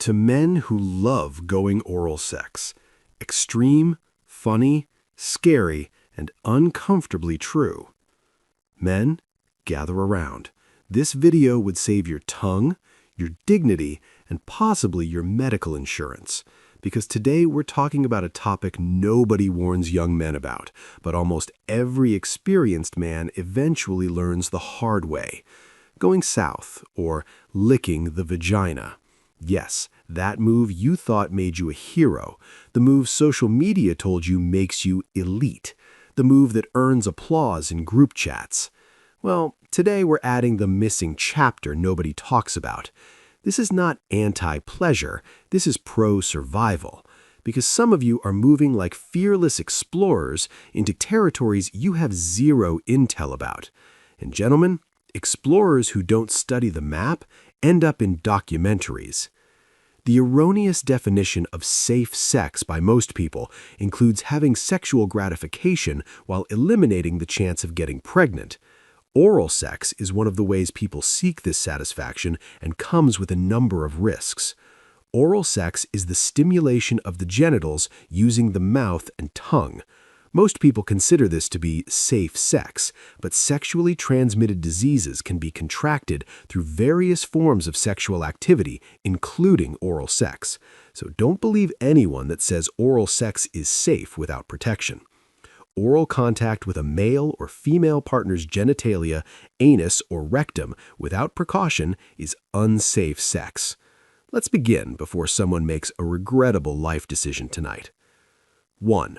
To men who love going oral sex. Extreme, funny, scary, and uncomfortably true. Men, gather around. This video would save your tongue, your dignity, and possibly your medical insurance. Because today we're talking about a topic nobody warns young men about, but almost every experienced man eventually learns the hard way. Going south, or licking the vagina. Yes, that move you thought made you a hero. The move social media told you makes you elite. The move that earns applause in group chats. Well, today we're adding the missing chapter nobody talks about. This is not anti-pleasure, this is pro-survival. Because some of you are moving like fearless explorers into territories you have zero intel about. And gentlemen, explorers who don't study the map end up in documentaries. The erroneous definition of safe sex by most people includes having sexual gratification while eliminating the chance of getting pregnant. Oral sex is one of the ways people seek this satisfaction and comes with a number of risks. Oral sex is the stimulation of the genitals using the mouth and tongue. Most people consider this to be safe sex, but sexually transmitted diseases can be contracted through various forms of sexual activity, including oral sex. So don't believe anyone that says oral sex is safe without protection. Oral contact with a male or female partner's genitalia, anus, or rectum without precaution is unsafe sex. Let's begin before someone makes a regrettable life decision tonight. 1.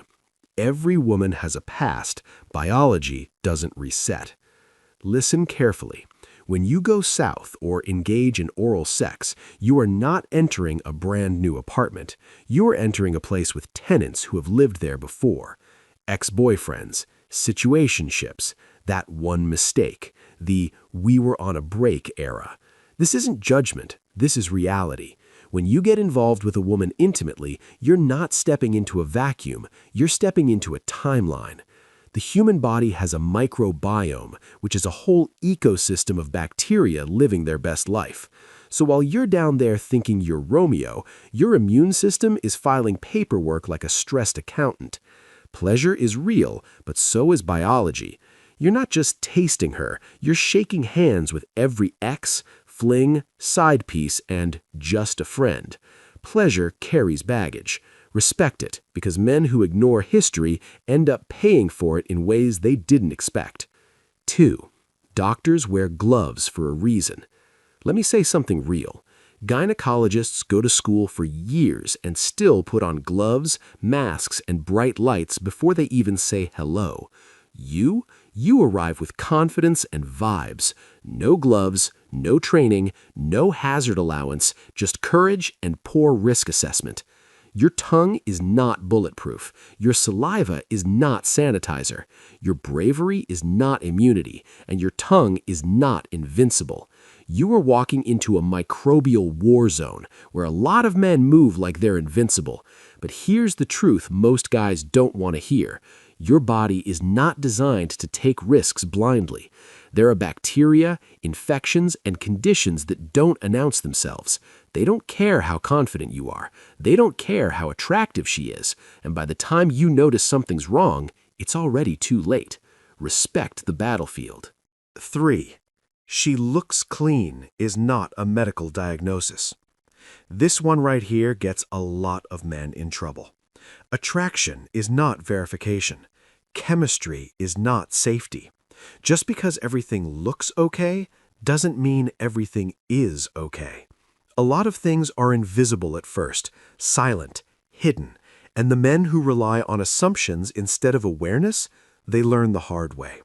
Every woman has a past. Biology doesn't reset. Listen carefully. When you go south or engage in oral sex, you are not entering a brand new apartment. You are entering a place with tenants who have lived there before. Ex-boyfriends, situationships, that one mistake, the "we were on a break" era. This isn't judgment, this is reality. When you get involved with a woman intimately, you're not stepping into a vacuum, you're stepping into a timeline. The human body has a microbiome, which is a whole ecosystem of bacteria living their best life. So while you're down there thinking you're Romeo, your immune system is filing paperwork like a stressed accountant. Pleasure is real, but so is biology. You're not just tasting her, you're shaking hands with every ex, fling, side piece, and just a friend. Pleasure carries baggage. Respect it, because men who ignore history end up paying for it in ways they didn't expect. 2. Doctors wear gloves for a reason. Let me say something real. Gynecologists go to school for years and still put on gloves, masks, and bright lights before they even say hello. You arrive with confidence and vibes. No gloves, no training, no hazard allowance, just courage and poor risk assessment. Your tongue is not bulletproof. Your saliva is not sanitizer. Your bravery is not immunity, and your tongue is not invincible. You are walking into a microbial war zone where a lot of men move like they're invincible. But here's the truth most guys don't want to hear. Your body is not designed to take risks blindly. There are bacteria, infections, and conditions that don't announce themselves. They don't care how confident you are. They don't care how attractive she is. And by the time you notice something's wrong, it's already too late. Respect the battlefield. 3. She looks clean is not a medical diagnosis. This one right here gets a lot of men in trouble. Attraction is not verification. Chemistry is not safety. Just because everything looks okay doesn't mean everything is okay. A lot of things are invisible at first, silent, hidden, and the men who rely on assumptions instead of awareness, they learn the hard way.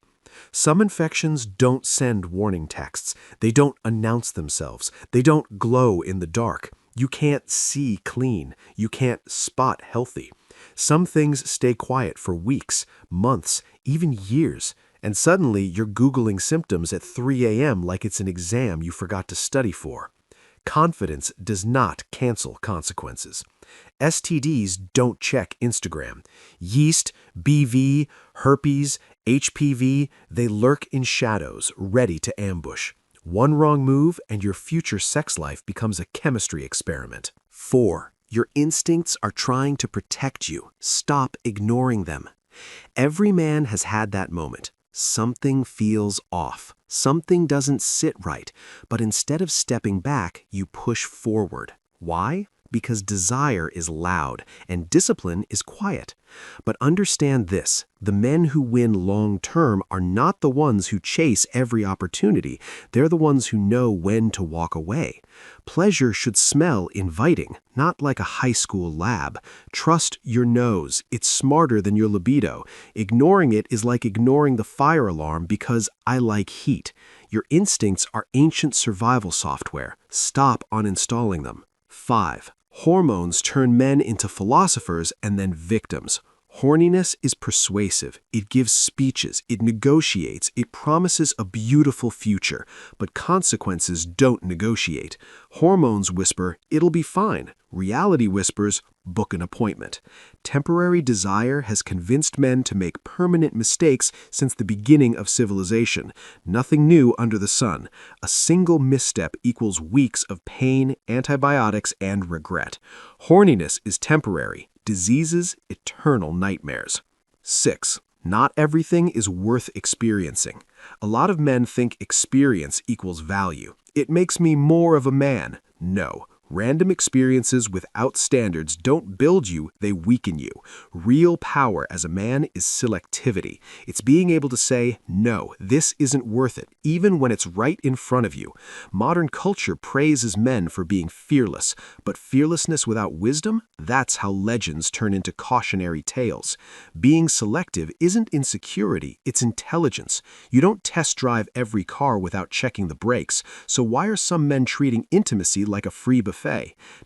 Some infections don't send warning texts. They don't announce themselves. They don't glow in the dark. You can't see clean. You can't spot healthy. Some things stay quiet for weeks, months, even years, and suddenly you're Googling symptoms at 3 a.m. like it's an exam you forgot to study for. Confidence does not cancel consequences. STDs don't check Instagram. Yeast, BV, herpes, HPV, they lurk in shadows, ready to ambush. One wrong move and your future sex life becomes a chemistry experiment. 4. Your instincts are trying to protect you. Stop ignoring them. Every man has had that moment. Something feels off. Something doesn't sit right. But instead of stepping back, you push forward. Why? Because desire is loud and discipline is quiet. But understand this, the men who win long-term are not the ones who chase every opportunity. They're the ones who know when to walk away. Pleasure should smell inviting, not like a high school lab. Trust your nose. It's smarter than your libido. Ignoring it is like ignoring the fire alarm because I like heat. Your instincts are ancient survival software. Stop uninstalling them. 5. Hormones turn men into philosophers and then victims. Horniness is persuasive. It gives speeches. It negotiates. It promises a beautiful future. But consequences don't negotiate. Hormones whisper, it'll be fine. Reality whispers, book an appointment. Temporary desire has convinced men to make permanent mistakes since the beginning of civilization. Nothing new under the sun. A single misstep equals weeks of pain, antibiotics, and regret. Horniness is temporary. Diseases, eternal nightmares. 6. Not everything is worth experiencing. A lot of men think experience equals value. It makes me more of a man. No. Random experiences without standards don't build you, they weaken you. Real power as a man is selectivity. It's being able to say, no, this isn't worth it, even when it's right in front of you. Modern culture praises men for being fearless, but fearlessness without wisdom, that's how legends turn into cautionary tales. Being selective isn't insecurity, it's intelligence. You don't test drive every car without checking the brakes, so why are some men treating intimacy like a free buffet?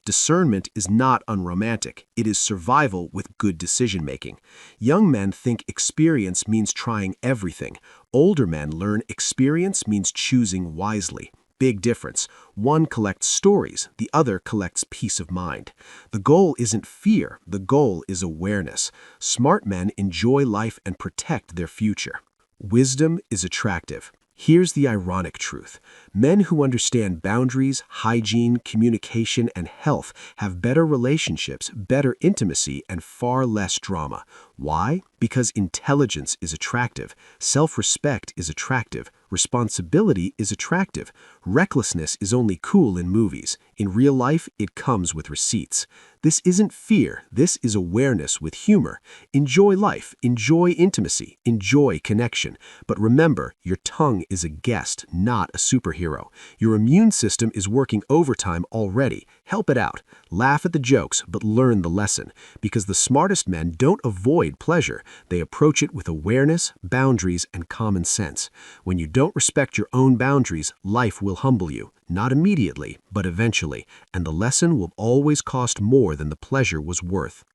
Discernment is not unromantic. It is survival with good decision-making. Young men think experience means trying everything. Older men learn experience means choosing wisely. Big difference. One collects stories, the other collects peace of mind. The goal isn't fear, the goal is awareness. Smart men enjoy life and protect their future. Wisdom is attractive. Here's the ironic truth. Men who understand boundaries, hygiene, communication, and health have better relationships, better intimacy, and far less drama. Why? Because intelligence is attractive, self-respect is attractive, responsibility is attractive. Recklessness is only cool in movies. In real life, it comes with receipts. This isn't fear, this is awareness with humor. Enjoy life, enjoy intimacy, enjoy connection. But remember, your tongue is a guest, not a superhero. Your immune system is working overtime already. Help it out. Laugh at the jokes, but learn the lesson. Because the smartest men don't avoid pleasure. They approach it with awareness, boundaries, and common sense. When you don't respect your own boundaries, life will humble you. Not immediately, but eventually. And the lesson will always cost more than the pleasure was worth.